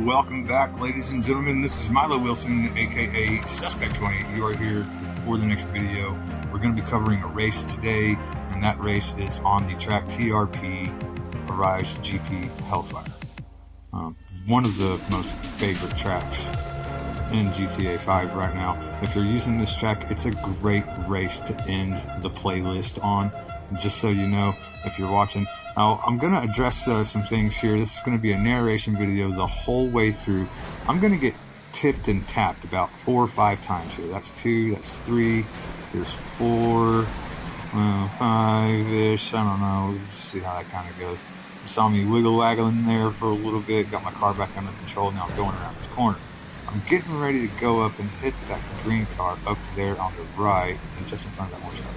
Welcome back, ladies and gentlemen. This is Milo Wilson, aka Suspect 20. You are here for the next video. We're going to be covering a race today, and that race is on the track TRP Arise GP Hellfire. One of the most favorite tracks in GTA 5 right now. If you're using this track, it's a great race to end the playlist on. Just so you know, if you're watching. Now, I'm going to address some things here. This is going to be a narration video the whole way through. I'm going to get tipped and tapped about 4 or 5 times here. That's 2, that's 3, there's 4, 5-ish, I don't know. Let's see how that kind of goes. You saw me wiggle-waggling there for a little bit, got my car back under control. Now I'm going around this corner. I'm getting ready to go up and hit that green car up there on the right, and just in front of that orange car.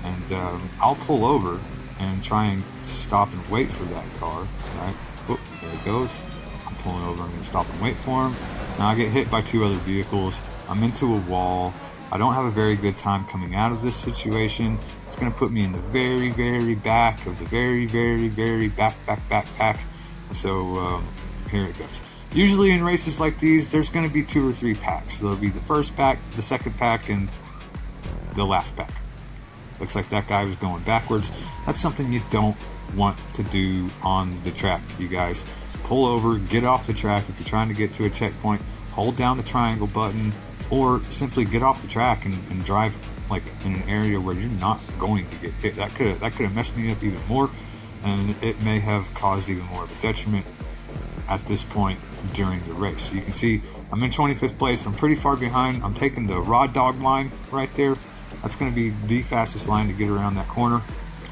And I'll pull over and try and stop and wait for that car, right? Oh, there it goes. I'm pulling over, I'm going to stop and wait for him. Now I get hit by 2 other vehicles. I'm into a wall. I don't have a very good time coming out of this situation. It's going to put me in the very, very back of the very, very, very back. So here it goes. Usually in races like these, there's going to be 2 or 3 packs. There'll be the first pack, the second pack, and the last pack. Looks like that guy was going backwards. That's something you don't want to do on the track, you guys. Pull over, get off the track. If you're trying to get to a checkpoint, hold down the triangle button, or simply get off the track and drive like in an area where you're not going to get hit. That could have messed me up even more, and it may have caused even more of a detriment at this point during the race. You can see I'm in 25th place. I'm pretty far behind. I'm taking the raw dog line right there. That's going to be the fastest line to get around that corner.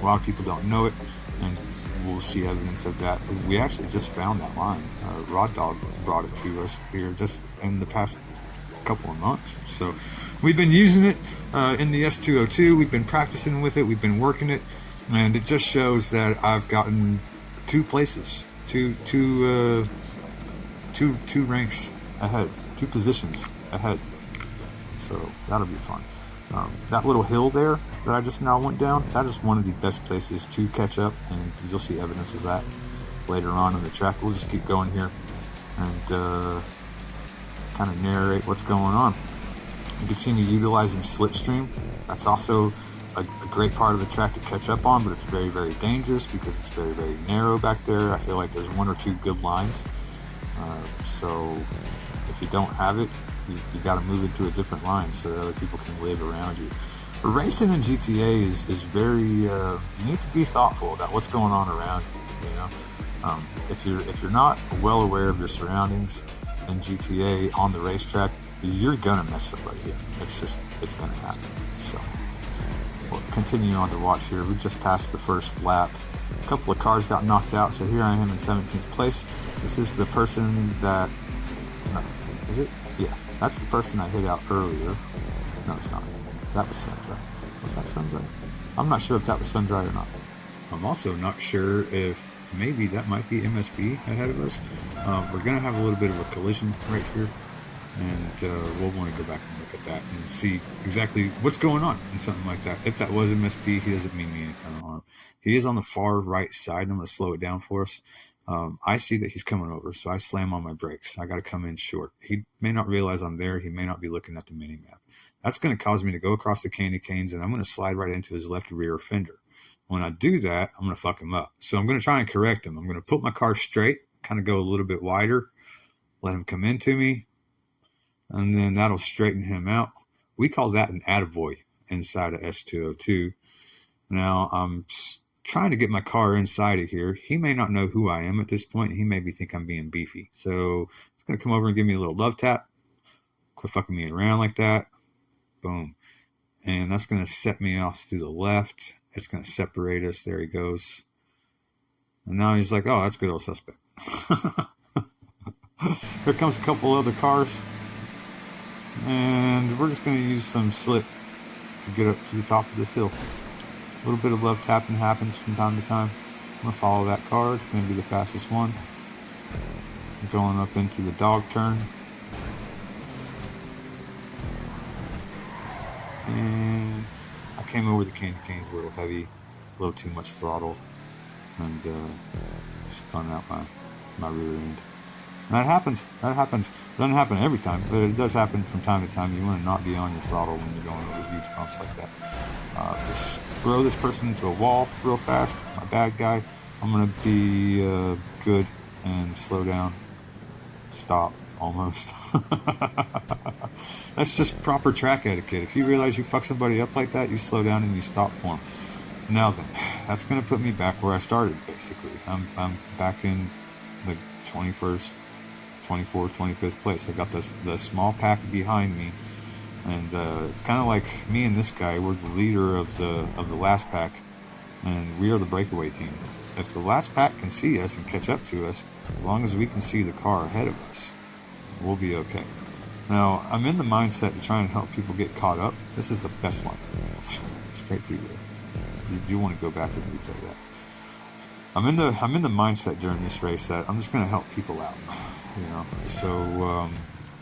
A lot of people don't know it, and we'll see evidence of that. We actually just found that line. Raw Dog brought it to us here just in the past couple of months. So we've been using it in the S202. We've been practicing with it. We've been working it, and it just shows that I've gotten 2 places, two ranks ahead, 2 positions ahead. So that'll be fun. That little hill there that I just now went down, that is one of the best places to catch up, and you'll see evidence of that later on in the track. We'll just keep going here and kind of narrate what's going on. You can see me utilizing Slipstream. That's also a great part of the track to catch up on, but it's very, very dangerous because it's very, very narrow back there. I feel like there's 1 or 2 good lines. So if you don't have it, you got to move into a different line so that other people can live around you. But racing in GTA is very, you need to be thoughtful about what's going on around you, you know. If you're not well aware of your surroundings in GTA on the racetrack, you're gonna mess somebody up. It's gonna happen. So we'll continue on to watch here. We just passed the first lap. A couple of cars got knocked out, so here I am in 17th place. This is the person that, no, is it? Yeah, that's the person I hit out earlier. No, it's not. That was Sundry. Was that Sundry? I'm not sure if that was Sundry or not. I'm also not sure if maybe that might be MSB ahead of us. We're going to have a little bit of a collision right here, and we'll want to go back and look at that and see exactly what's going on in something like that. If that was MSB, he doesn't mean me any kind of harm. He is on the far right side. I'm going to slow it down for us. I see that he's coming over, so I slam on my brakes. I got to come in short. He may not realize I'm there. He may not be looking at the mini-map. That's going to cause me to go across the candy canes, and I'm going to slide right into his left rear fender. When I do that, I'm going to fuck him up. So I'm going to try and correct him. I'm going to put my car straight, kind of go a little bit wider, let him come into me, and then that'll straighten him out. We call that an attaboy inside of S202. Now, I'm trying to get my car inside of here. He may not know who I am at this point. He maybe think I'm being beefy. So he's going to come over and give me a little love tap. Quit fucking me around like that. Boom. And that's going to set me off to the left. It's going to separate us. There he goes. And now he's like, oh, that's good old suspect. Here comes a couple other cars. And we're just going to use some slip to get up to the top of this hill. A little bit of love tapping happens from time to time. I'm going to follow that car. It's going to be the fastest one. I'm going up into the dog turn. And I came over the candy canes a little heavy, a little too much throttle, and spun out my rear end. And that happens. That happens. It doesn't happen every time, but it does happen from time to time. You want to not be on your throttle when you're going over huge bumps like that. Just throw this person into a wall real fast. My bad guy. I'm going to be good and slow down. Stop. Almost. That's just proper track etiquette. If you realize you fuck somebody up like that, you slow down and you stop for them. Now then, that's going to put me back where I started, basically. I'm back in the 21st, 24th, 25th place. I got the small pack behind me, and it's kind of like me and this guy. We're the leader of the last pack, and we are the breakaway team. If the last pack can see us and catch up to us, as long as we can see the car ahead of us, we'll be okay. Now, I'm in the mindset to try and help people get caught up. This is the best line. Straight through there. You want to go back and replay that. I'm in the mindset during this race that I'm just going to help people out, you know. So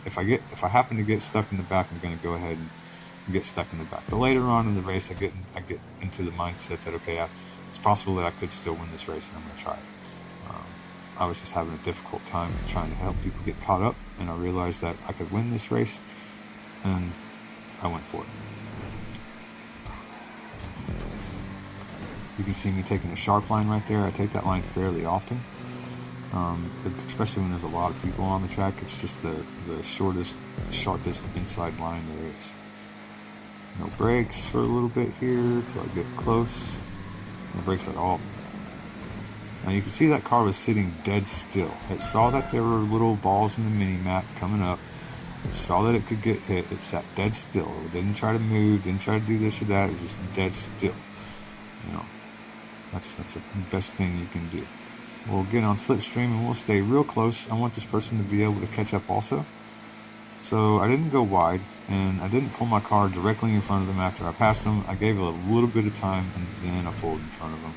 if I happen to get stuck in the back, I'm going to go ahead and get stuck in the back. But later on in the race, I get into the mindset that okay, it's possible that I could still win this race, and I'm going to try it. I was just having a difficult time trying to help people get caught up, and I realized that I could win this race, and I went for it. You can see me taking a sharp line right there. I take that line fairly often, especially when there's a lot of people on the track. It's just the shortest, sharpest inside line there is. No brakes for a little bit here until I get close. No brakes at all. Now you can see that car was sitting dead still. It saw that there were little balls in the mini-map coming up. It saw that it could get hit. It sat dead still. It didn't try to move, didn't try to do this or that. It was just dead still. You know, that's the best thing you can do. We'll get on slipstream and we'll stay real close. I want this person to be able to catch up also. So I didn't go wide, and I didn't pull my car directly in front of them after I passed them. I gave it a little bit of time, and then I pulled in front of them.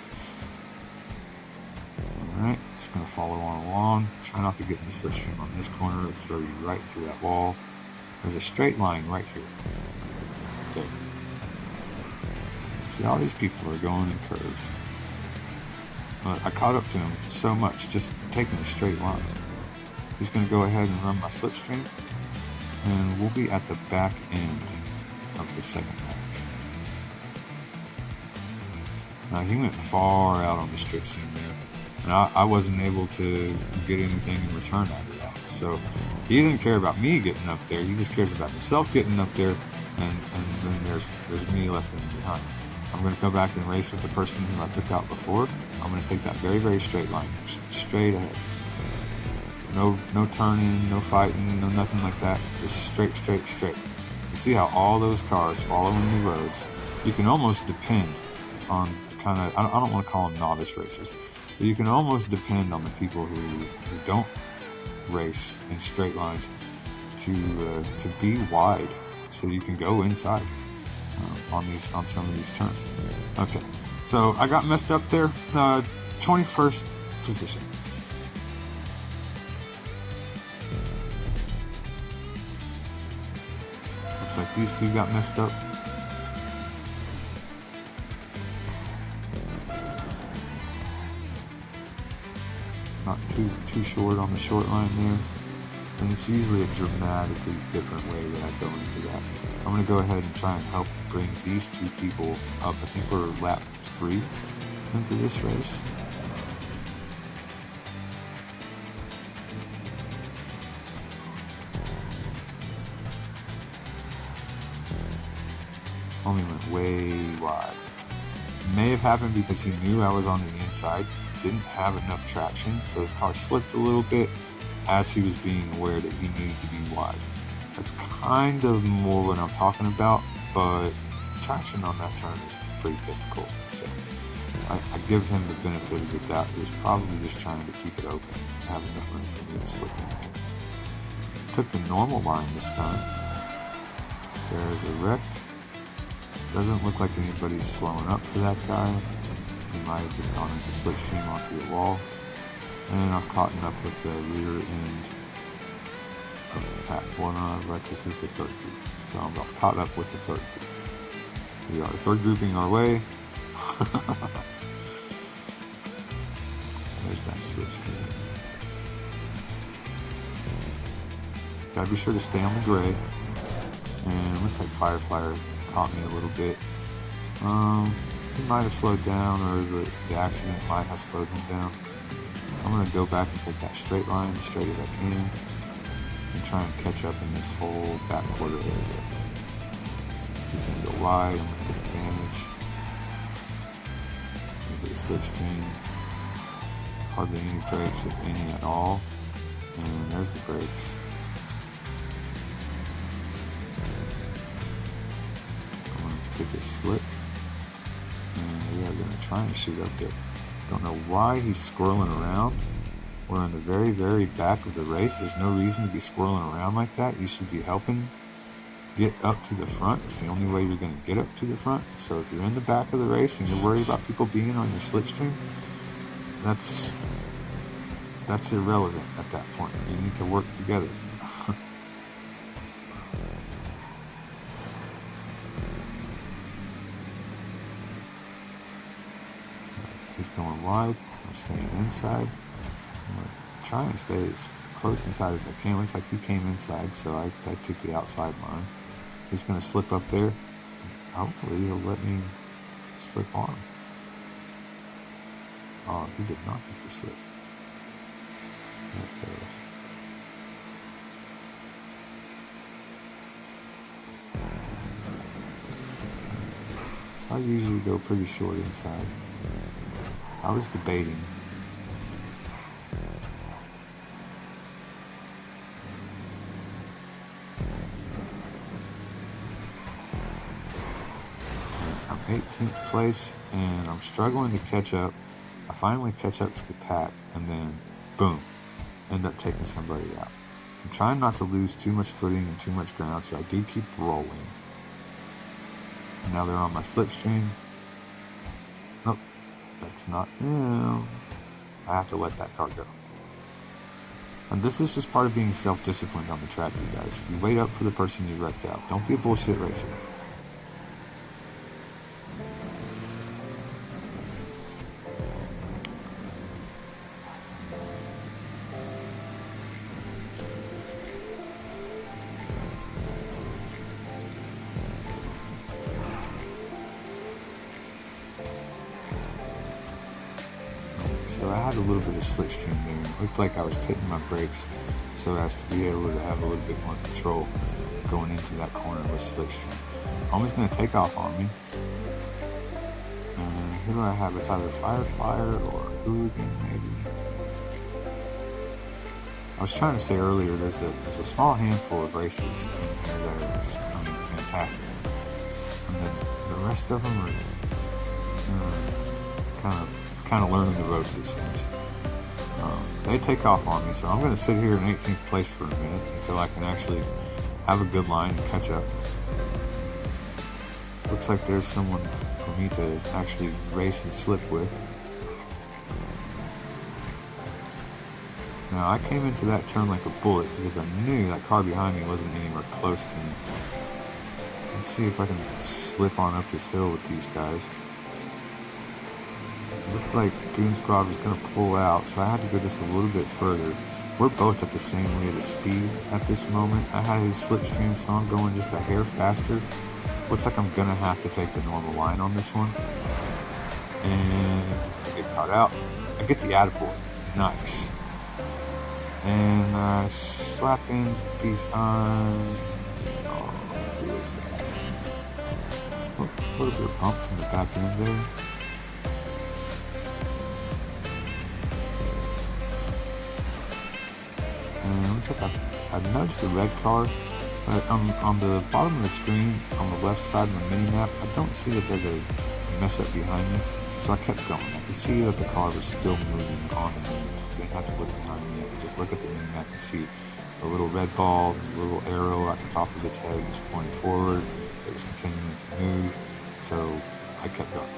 Alright, just going to follow on along. Try not to get in the slipstream on this corner. It'll throw you right into that wall. There's a straight line right here. Okay. See, all these people are going in curves. I caught up to him so much, just taking a straight line. He's going to go ahead and run my slipstream, and we'll be at the back end of the second pack. Now, he went far out on the strip seam there, and I wasn't able to get anything in return out of that. So he didn't care about me getting up there. He just cares about himself getting up there, and then there's me left in behind. I'm going to come back and race with the person who I took out before. I'm going to take that very, very straight line, straight ahead. No turning, no fighting, no nothing like that. Just straight. You see how all those cars following the roads, you can almost depend on kind of, I don't want to call them novice racers, but you can almost depend on the people who don't race in straight lines to be wide so you can go inside on some of these turns. Okay, so I got messed up there. 21st position. Looks like these two got messed up. Not too short on the short line there. And it's usually a dramatically different way that I go into that. I'm going to go ahead and try and help bring these two people up. I think we're lap 3 into this race. Only went way wide. May have happened because he knew I was on the inside, didn't have enough traction, so his car slipped a little bit as he was being aware that he needed to be wide. That's kind of more what I'm talking about, but traction on that turn is pretty difficult. So I give him the benefit of the doubt. He was probably just trying to keep it open, have enough room for me to slip in there. Took the normal line this time. There's a wreck. Doesn't look like anybody's slowing up for that guy. He might have just gone into slipstream onto the wall. And I've caught up with the rear end of the pack. Well, no, right, this is the third group. So I'm caught up with the third group. We are third grouping our way. There's that slipstream. Gotta be sure to stay on the gray. And it looks like Fireflyer caught me a little bit. He might have slowed down, or the accident might have slowed him down. I'm going to go back and take that straight line as straight as I can and try and catch up in this whole back quarter area. He's going to go wide. I'm going to take advantage. A bit of slipstream. Hardly any brakes, if any at all. And there's the brakes. I'm going to take a slip. And we are going to try and shoot up there. Don't know why he's squirreling around. We're in the very, very back of the race. There's no reason to be squirreling around like that. You should be helping get up to the front. It's the only way you're going to get up to the front. So if you're in the back of the race and you're worried about people being on your slipstream, that's irrelevant at that point. You need to work together. He's going wide. I'm staying inside. I'm going to try and stay as close inside as I can. Looks like he came inside, so I took the outside line. He's going to slip up there. Hopefully he'll let me slip on him. Oh, he did not get the slip. There it goes. So I usually go pretty short inside. I was debating. I'm 18th place and I'm struggling to catch up. I finally catch up to the pack and then boom, end up taking somebody out. I'm trying not to lose too much footing and too much ground, so I do keep rolling. Now they're on my slipstream. Nope, that's not him. I have to let that car go. And this is just part of being self-disciplined on the track, you guys. You wait up for the person you wrecked out. Don't be a bullshit racer. So I had a little bit of slipstream there. It looked like I was hitting my brakes so as to be able to have a little bit more control going into that corner with slipstream. Almost going to take off on me. And who do I have? It's either Fireflyer or Hooligan, maybe. I was trying to say earlier, there's a small handful of racers in here that are just, fantastic. And then the rest of them are kind of learning the ropes, it seems. They take off on me, so I'm going to sit here in 18th place for a minute until I can actually have a good line and catch up. Looks like there's someone for me to actually race and slip with. Now I came into that turn like a bullet because I knew that car behind me wasn't anywhere close to me. Let's see if I can slip on up this hill with these guys. It looked like Goon Squad was going to pull out, so I had to go just a little bit further. We're both at the same rate of speed at this moment. I had his slipstream, so I'm going just a hair faster. Looks like I'm going to have to take the normal line on this one. And I get caught out. I get the attaboy. Nice. And I slap in behind. Oh, who is that? A little bit of bump from the back end there. And looks like I've noticed the red car, but on the bottom of the screen, on the left side of the mini-map, I don't see that there's a mess up behind me, so I kept going. I could see that the car was still moving on the mini-map. I didn't have to look behind me. I could just look at the mini-map and see a little red ball, a little arrow at the top of its head was pointing forward. It was continuing to move, so I kept going.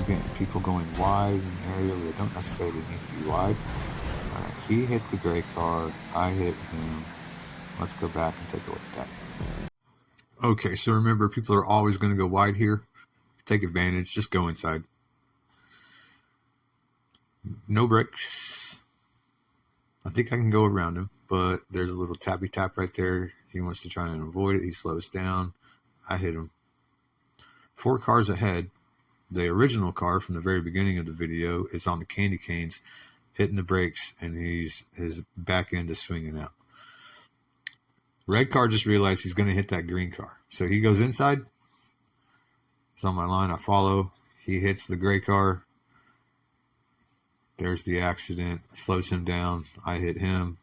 Again, people going wide in an area where they don't necessarily need to be wide. He hit the gray car, I hit him. Let's go back and take a look at that. Okay, so remember, people are always going to go wide here. take advantage, just go inside. No brakes. I think I can go around him, but there's a little tappy tap right there. He wants to try and avoid it. He slows down. I hit him. 4 cars ahead. The original car from the very beginning of the video is on the candy canes, hitting the brakes, and his back end is swinging out. Red car just realized he's going to hit that green car. So he goes inside. He's on my line. I follow. He hits the gray car. There's the accident. Slows him down. I hit him.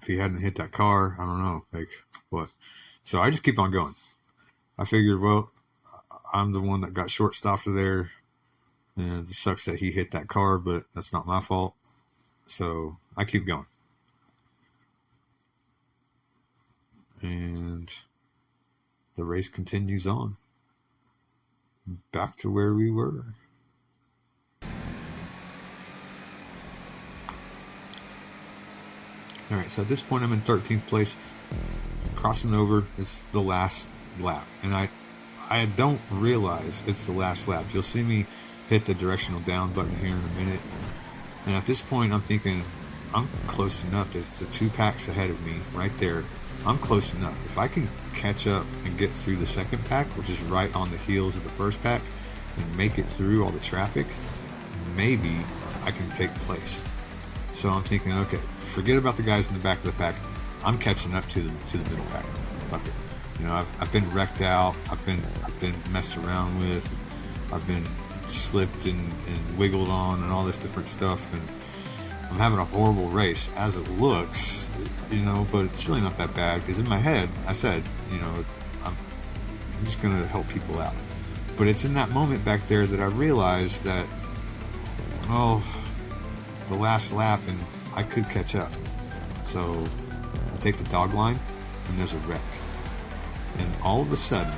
If he hadn't hit that car, I don't know, like what. So I just keep on going. I figured, well, I'm the one that got short stopped there. And it sucks that he hit that car, but that's not my fault. So I keep going. And the race continues on. Back to where we were. All right, so at this point I'm in 13th place. Crossing over is the last lap. And I don't realize it's the last lap. You'll see me hit the directional down button here in a minute. And at this point I'm thinking, I'm close enough. It's the 2 packs ahead of me right there. I'm close enough. If I can catch up and get through the second pack, which is right on the heels of the first pack, and make it through all the traffic, maybe I can take place. So I'm thinking, okay, forget about the guys in the back of the pack. I'm catching up to the middle pack. Fuck it. You know, I've been wrecked out. I've been messed around with. I've been slipped and wiggled on and all this different stuff, and I'm having a horrible race as it looks, you know, but it's really not that bad, because in my head I said, you know, I'm just going to help people out. But it's in that moment back there that I realized that, oh, the last lap and I could catch up. So I take the dog line and there's a wreck. And all of a sudden,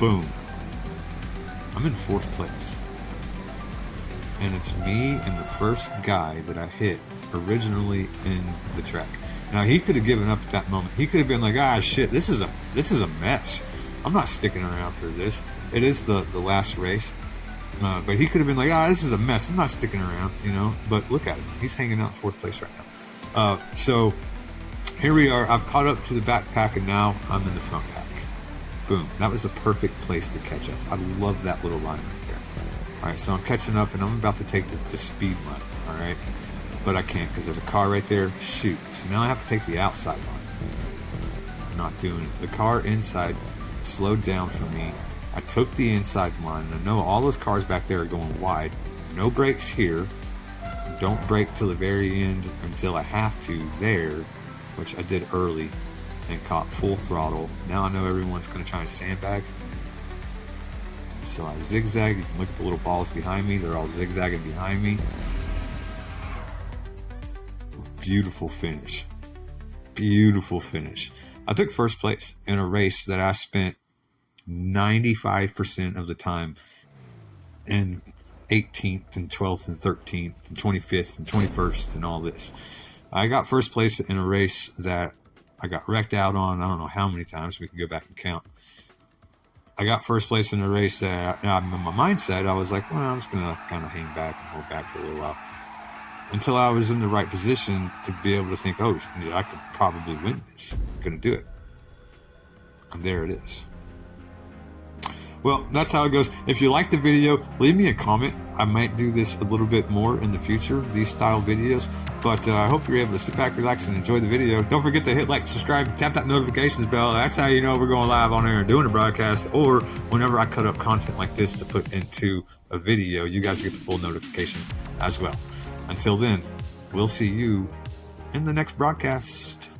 boom, I'm in 4th place. And it's me and the first guy that I hit originally in the track. Now he could have given up at that moment. He could have been like, ah, shit, this is a mess. I'm not sticking around for this. It is the last race. But he could have been like, this is a mess. I'm not sticking around, you know. But look at him. He's hanging out in 4th place right now. So here we are. I've caught up to the back pack, and now I'm in the front pack. Boom. That was the perfect place to catch up. I love that little line right there. All right, so I'm catching up, and I'm about to take the speed line, all right? But I can't because there's a car right there. Shoot. So now I have to take the outside line. I'm not doing it. The car inside slowed down for me. I took the inside line, and I know all those cars back there are going wide. No brakes here. Don't brake till the very end until I have to there, which I did early and caught full throttle. Now I know everyone's going to try and sandbag. So I zigzag. You can look at the little balls behind me. They're all zigzagging behind me. Beautiful finish. Beautiful finish. I took first place in a race that I spent 95% of the time in 18th and 12th and 13th and 25th and 21st and all this. I got first place in a race that I got wrecked out on. I don't know how many times. We can go back and count. I got first place in a race that in my mindset, I was like, well, I'm just going to kind of hang back and hold back for a little while. Until I was in the right position to be able to think, oh, I could probably win this. I'm going to do it. And there it is. Well, that's how it goes. If you like the video, leave me a comment. I might do this a little bit more in the future, these style videos. But I hope you're able to sit back, relax, and enjoy the video. Don't forget to hit like, subscribe, tap that notifications bell. That's how you know we're going live on air and doing a broadcast. Or whenever I cut up content like this to put into a video, you guys get the full notification as well. Until then, we'll see you in the next broadcast.